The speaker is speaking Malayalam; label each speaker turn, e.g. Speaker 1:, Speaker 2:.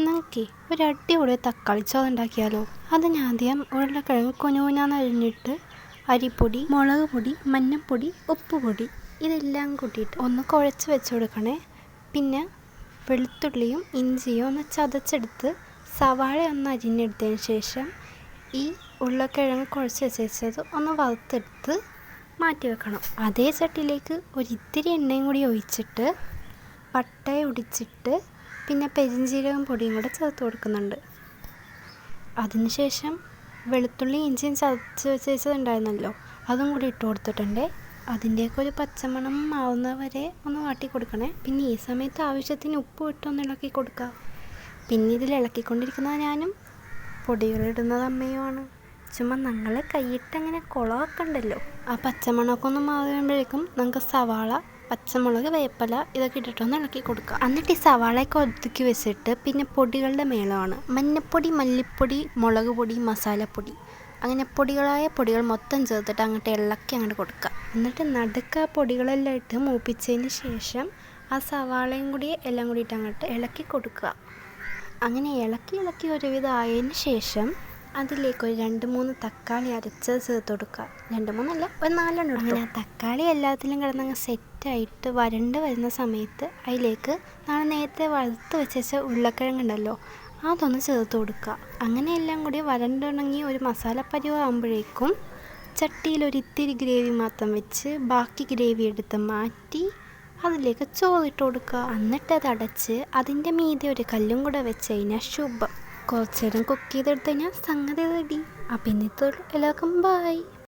Speaker 1: നമുക്ക് ഒരു അടിപൊളി തക്കാളി ചോറ് ഉണ്ടാക്കിയാലോ. അതിനാദ്യം ഉരുളക്കിഴങ്ങ് കുനുകുനാന്ന് അരിഞ്ഞിട്ട് അരിപ്പൊടി, മുളക് പൊടി, മഞ്ഞൾപ്പൊടി, ഉപ്പുപൊടി ഇതെല്ലാം കൂട്ടിയിട്ട് ഒന്ന് കുഴച്ച് വെച്ച് കൊടുക്കണേ. പിന്നെ വെളുത്തുള്ളിയും ഇഞ്ചിയും ഒന്ന് ചതച്ചെടുത്ത് സവാള ഒന്ന് അരിഞ്ഞെടുത്തതിന് ശേഷം ഈ ഉരുളക്കിഴങ്ങ് കുഴച്ച് വെച്ചത് ഒന്ന് വറുത്തെടുത്ത് മാറ്റി വെക്കണം. അതേ ചട്ടിയിലേക്ക് ഒരിത്തിരി എണ്ണയും കൂടി ഒഴിച്ചിട്ട് പട്ട ഒടിച്ചിട്ട് പിന്നെ പെരുംജീരകം പൊടിയും കൂടെ ചേർത്ത് കൊടുക്കുന്നുണ്ട്. അതിനുശേഷം വെളുത്തുള്ളി ഇഞ്ചിയും ചതച്ച് വെച്ചതുണ്ടായിരുന്നല്ലോ, അതും കൂടി ഇട്ട് കൊടുത്തിട്ടുണ്ട്. അതിൻ്റെയൊക്കെ ഒരു പച്ചമണം മാറുന്നവരെ ഒന്ന് വാട്ടി കൊടുക്കണേ. പിന്നെ ഈ സമയത്ത് ആവശ്യത്തിന് ഉപ്പ് ഇട്ടൊന്ന് ഇളക്കി കൊടുക്കുക. പിന്നെ ഇതിൽ ഇളക്കിക്കൊണ്ടിരിക്കുന്നത് ഞാനും പൊടികളിടുന്നത് അമ്മയുമാണ്. ചുമ്മാ ഞങ്ങൾ കൈയിട്ടങ്ങനെ കുളമാക്കണ്ടല്ലോ. ആ പച്ചമണമൊക്കെ ഒന്ന് മാറുമ്പോഴേക്കും നമുക്ക് സവാള, പച്ചമുളക്, വേപ്പില ഇതൊക്കെ ഇട്ടിട്ടൊന്ന് ഇളക്കി കൊടുക്കുക. എന്നിട്ട് ഈ സവാളയൊക്കെ ഒതുക്കി വെച്ചിട്ട് പിന്നെ പൊടികളുടെ മേളമാണ് മഞ്ഞൾപ്പൊടി, മല്ലിപ്പൊടി, മുളക് പൊടി, മസാലപ്പൊടി, അങ്ങനെ പൊടികൾ മൊത്തം ചേർത്തിട്ട് അങ്ങോട്ട് ഇളക്കി കൊടുക്കുക. എന്നിട്ട് നടുക്ക് ആ പൊടികളെല്ലാം ഇട്ട് മൂപ്പിച്ചതിന് ശേഷം ആ സവാളയും കൂടി എല്ലാം കൂടി ഇട്ട് അങ്ങോട്ട് ഇളക്കി കൊടുക്കുക. അങ്ങനെ ഇളക്കി ഒരുവിധം ആയതിന് ശേഷം അതിലേക്ക് ഒരു 2-3 തക്കാളി അരച്ചത് ചേർത്ത് കൊടുക്കുക. 2-3 അല്ല, ഒരു 4 എണ്ണം. അങ്ങനെ ആ തക്കാളി എല്ലാത്തിലും കിടന്നങ്ങ് സെറ്റായിട്ട് വരണ്ട് വരുന്ന സമയത്ത് അതിലേക്ക് നമ്മൾ നേരത്തെ വറുത്ത് വെച്ച ഉരുളക്കിഴങ്ങുണ്ടല്ലോ, അതൊന്ന് ചേർത്ത് കൊടുക്കുക. അങ്ങനെ എല്ലാം കൂടി വരണ്ടുണങ്ങി ഒരു മസാലപ്പരിവ് ആകുമ്പോഴേക്കും ചട്ടിയിൽ ഒരിത്തിരി ഗ്രേവി മാത്രം വെച്ച് ബാക്കി ഗ്രേവി എടുത്ത് മാറ്റി അതിലേക്ക് ചോറിട്ട് കൊടുക്കുക. എന്നിട്ട് അത് അടച്ച് അതിൻ്റെ മീതെ ഒരു കല്ലും കൂടെ വെച്ച് കഴിഞ്ഞാൽ ശുഭം. കുറച്ച് നേരം കുക്ക് ചെയ്തെടുത്ത് കഴിഞ്ഞാൽ സംഗതി റെഡി. അപ്പം ഇന്നത്തെ എല്ലാവർക്കും ബൈ.